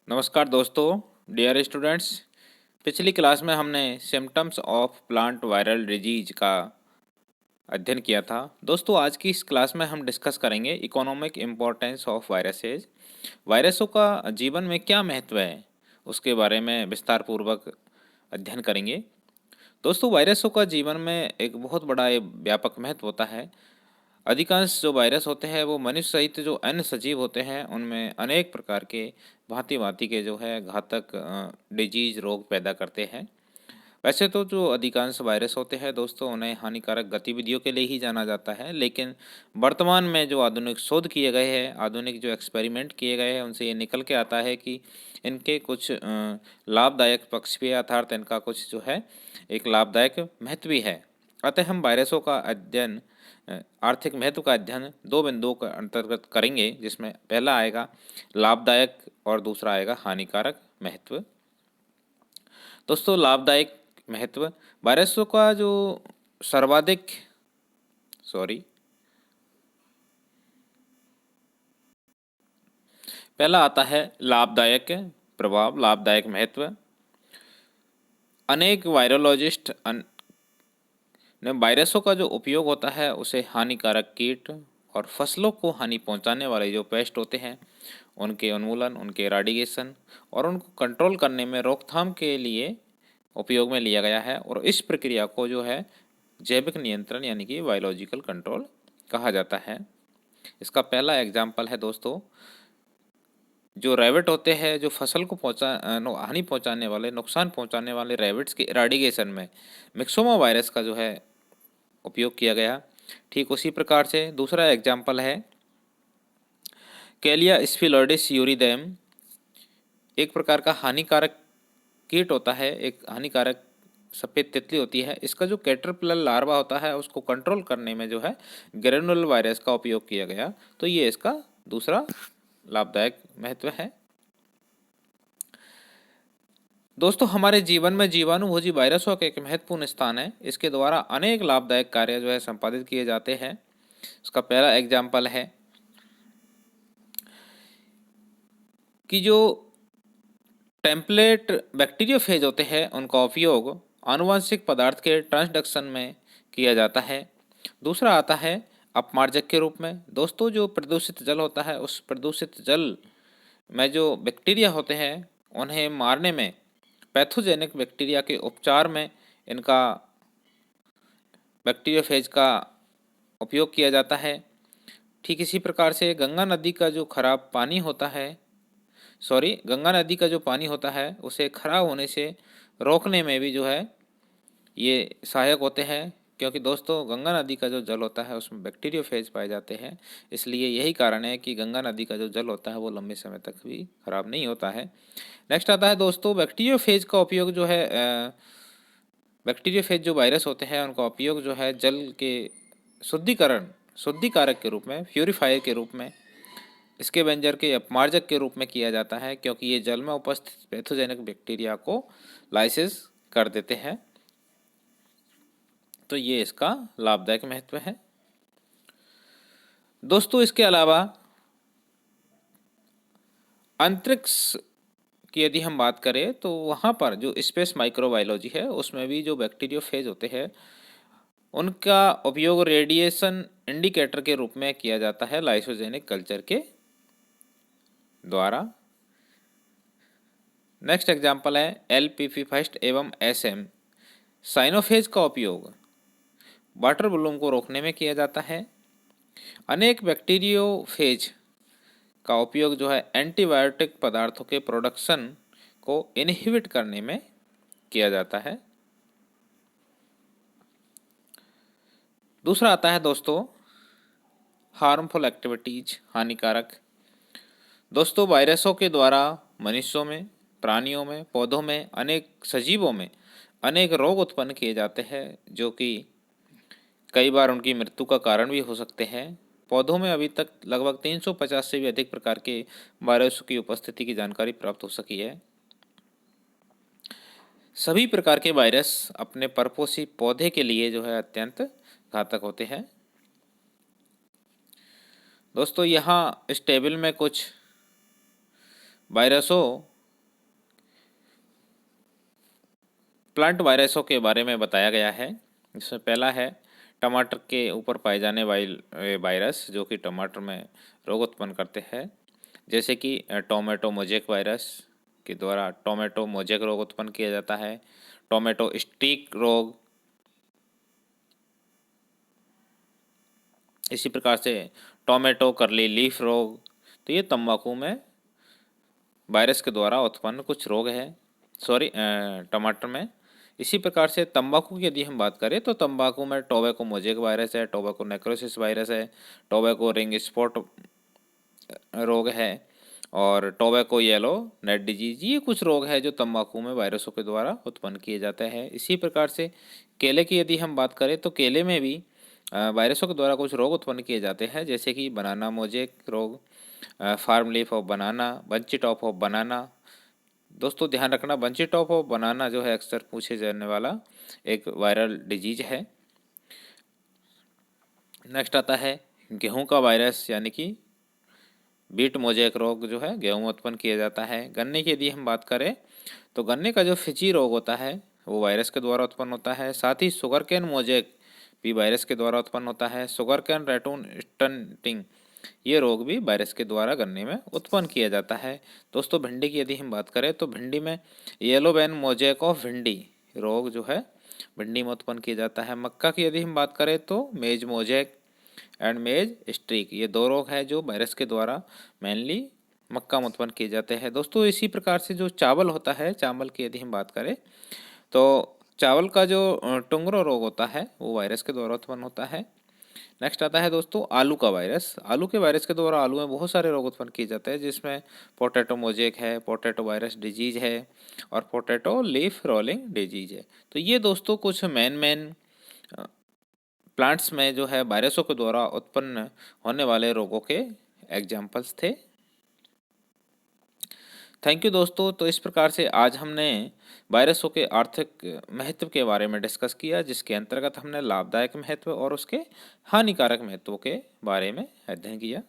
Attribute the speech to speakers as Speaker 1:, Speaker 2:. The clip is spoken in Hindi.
Speaker 1: नमस्कार दोस्तों, डियर स्टूडेंट्स। पिछली क्लास में हमने symptoms of plant viral disease का अध्ययन किया था। दोस्तों, आज की इस क्लास में हम डिस्कस करेंगे इकोनॉमिक इम्पोर्टेंस ऑफ वायरसेज। वायरसों का जीवन में क्या महत्व है, उसके बारे में विस्तार पूर्वक अध्ययन करेंगे। दोस्तों, वायरसों का जीवन में एक बहुत बड़ा व्यापक महत्व होता है। अधिकांश जो वायरस होते हैं वो मनुष्य सहित जो अन्य सजीव होते हैं उनमें अनेक प्रकार के भांति भांति के जो है घातक डिजीज रोग पैदा करते हैं। वैसे तो जो अधिकांश वायरस होते हैं दोस्तों, उन्हें हानिकारक गतिविधियों के लिए ही जाना जाता है, लेकिन वर्तमान में जो आधुनिक शोध किए गए हैं, आधुनिक जो एक्सपेरिमेंट किए गए हैं, उनसे ये निकल के आता है कि इनके कुछ लाभदायक पक्ष भी है, अर्थात इनका कुछ जो है एक लाभदायक महत्व भी है। अतः हम वायरसों का अध्ययन आर्थिक महत्व का अध्ययन दो बिंदुओं के अंतर्गत करेंगे, जिसमें पहला आएगा लाभदायक और दूसरा आएगा हानिकारक महत्व। दोस्तों, लाभदायक महत्व वायरसों का जो सर्वाधिक सॉरी पहला आता है लाभदायक प्रभाव, लाभदायक महत्व। अनेक वायरोलॉजिस्ट ने वायरसों का जो उपयोग होता है उसे हानिकारक कीट और फसलों को हानि पहुंचाने वाले जो पेस्ट होते हैं उनके उन्मूलन, उनके इराडिकेशन और उनको कंट्रोल करने में रोकथाम के लिए उपयोग में लिया गया है। और इस प्रक्रिया को जो है जैविक नियंत्रण यानी कि बायोलॉजिकल कंट्रोल कहा जाता है। इसका पहला एग्जाम्पल है दोस्तों, जो रैबिट होते हैं, जो फसल को हानि पहुंचाने वाले, नुकसान पहुंचाने वाले रैबिट्स के इराडिकेशन में मिक्सोमा वायरस का जो है उपयोग किया गया। ठीक उसी प्रकार से दूसरा एग्जाम्पल है कैलिया स्फिलोइडिस यूरिदेम। एक प्रकार का हानिकारक कीट होता है, एक हानिकारक सफ़ेद तितली होती है। इसका जो कैटरपिलर लार्वा होता है उसको कंट्रोल करने में जो है ग्रेनुल वायरस का उपयोग किया गया। तो ये इसका दूसरा लाभदायक महत्व है। दोस्तों, हमारे जीवन में जीवाणुभोजी वायरसों का एक महत्वपूर्ण स्थान है। इसके द्वारा अनेक लाभदायक कार्य जो है संपादित किए जाते हैं। इसका पहला एग्जाम्पल है कि जो टेम्पलेट बैक्टीरियोफेज होते हैं उनका उपयोग आनुवंशिक पदार्थ के ट्रांसडक्शन में किया जाता है। दूसरा आता है अपमार्जक के रूप में। दोस्तों, जो प्रदूषित जल होता है उस प्रदूषित जल में जो बैक्टीरिया होते हैं उन्हें मारने में, पैथोजेनिक बैक्टीरिया के उपचार में इनका बैक्टीरियोफेज का उपयोग किया जाता है। ठीक इसी प्रकार से गंगा नदी का जो खराब पानी होता है, गंगा नदी का जो पानी होता है उसे खराब होने से रोकने में भी जो है ये सहायक होते हैं, क्योंकि दोस्तों गंगा नदी का जो जल होता है उसमें बैक्टीरियोफेज पाए जाते हैं। इसलिए यही कारण है कि गंगा नदी का जो जल होता है वो लंबे समय तक भी खराब नहीं होता है। नेक्स्ट आता है दोस्तों बैक्टीरियोफेज का उपयोग जो है बैक्टीरियोफेज जो वायरस होते हैं उनका उपयोग जो है जल के शुद्धिकारक के रूप में, प्यूरिफायर के रूप में, इसके व्यंजन के अपमार्जक के रूप में किया जाता है, क्योंकि ये जल में उपस्थित पैथोजेनिक बैक्टीरिया को लाइसिस कर देते हैं। तो ये इसका लाभदायक महत्व है। दोस्तों, इसके अलावा अंतरिक्ष की यदि हम बात करें तो वहाँ पर जो स्पेस माइक्रोबायोलॉजी है उसमें भी जो बैक्टीरियोफेज होते हैं उनका उपयोग रेडिएशन इंडिकेटर के रूप में किया जाता है लाइसोजेनिक कल्चर के द्वारा। नेक्स्ट एग्जाम्पल है LPP फर्स्ट एवं SM। साइनोफेज का उपयोग वाटर ब्लूम को रोकने में किया जाता है। अनेक बैक्टीरियोफेज का उपयोग जो है एंटीबायोटिक पदार्थों के प्रोडक्शन को इनहिबिट करने में किया जाता है। दूसरा आता है दोस्तों हार्मफुल एक्टिविटीज, हानिकारक। दोस्तों, वायरसों के द्वारा मनुष्यों में, प्राणियों में, पौधों में, अनेक सजीवों में अनेक रोग उत्पन्न किए जाते हैं, जो कि कई बार उनकी मृत्यु का कारण भी हो सकते हैं। पौधों में अभी तक लगभग 350 से भी अधिक प्रकार के वायरसों की उपस्थिति की जानकारी प्राप्त हो सकी है। सभी प्रकार के वायरस अपने परपोषी पौधे के लिए जो है अत्यंत घातक होते हैं। दोस्तों, यहाँ इस टेबल में कुछ वायरसों प्लांट वायरसों के बारे में बताया गया है। इसमें पहला है टमाटर के ऊपर पाए जाने वाले वायरस जो कि टमाटर में रोग उत्पन्न करते हैं, जैसे कि टोमेटो मोजेक वायरस के द्वारा टोमेटो मोजेक रोग उत्पन्न किया जाता है। टोमेटो स्टिक रोग, इसी प्रकार से टोमेटो कर्ली लीफ रोग। तो ये तंबाकू में वायरस के द्वारा उत्पन्न कुछ रोग है, सॉरी टमाटर में। इसी प्रकार से तंबाकू की यदि हम बात करें तो तंबाकू में टोबैको मोजेक वायरस है, टोबैको नेक्रोसिस वायरस है, टोबैको रिंग स्पॉट रोग है और टोबैको येलो नेट डिजीज। ये कुछ रोग है जो तंबाकू में वायरसों के द्वारा उत्पन्न किए जाते हैं। इसी प्रकार से केले की यदि हम बात करें तो केले में भी वायरसों के द्वारा कुछ रोग उत्पन्न किए जाते हैं, जैसे कि बनाना मोजेक रोग, फार्म leaf of banana, bunchy top of banana. दोस्तों ध्यान रखना, बंची टॉप ऑफ बनाना जो है अक्सर पूछे जाने वाला एक वायरल डिजीज है। नेक्स्ट आता है गेहूं का वायरस, यानी कि बीट मोजेक रोग जो है गेहूं में उत्पन्न किया जाता है। गन्ने की यदि हम बात करें तो गन्ने का जो फिजी रोग होता है वो वायरस के द्वारा उत्पन्न होता है। साथ ही शुगर कैन मोजेक भी वायरस के द्वारा उत्पन्न होता है। शुगर कैन रेटून स्टंटिंग, ये रोग भी वायरस के द्वारा गन्ने में उत्पन्न किया जाता है। दोस्तों भिंडी की यदि हम बात करें तो भिंडी में येलो बैन मोजेक ऑफ भिंडी रोग जो है भिंडी में उत्पन्न किया जाता है। मक्का की यदि हम बात करें तो मेज मोजेक एंड मेज स्ट्रीक, ये दो रोग हैं जो वायरस के द्वारा मेनली मक्का में उत्पन्न किए जाते हैं। दोस्तों इसी प्रकार से जो चावल होता है, चावल की यदि हम बात करें तो चावल का जो टुंगरो रोग होता है वो वायरस के द्वारा उत्पन्न होता है। नेक्स्ट आता है दोस्तों आलू का वायरस। आलू के वायरस के द्वारा आलू में बहुत सारे रोग उत्पन्न किए जाते हैं, जिसमें पोटैटो मोजेक है, पोटैटो वायरस डिजीज है और पोटैटो लीफ रोलिंग डिजीज है। तो ये दोस्तों कुछ मेन प्लांट्स में जो है वायरसों के द्वारा उत्पन्न होने वाले रोगों के एग्जाम्पल्स थे। थैंक यू दोस्तों। तो इस प्रकार से आज हमने वायरसों के आर्थिक महत्व के बारे में डिस्कस किया, जिसके अंतर्गत हमने लाभदायक महत्व और उसके हानिकारक महत्वों के बारे में अध्ययन किया।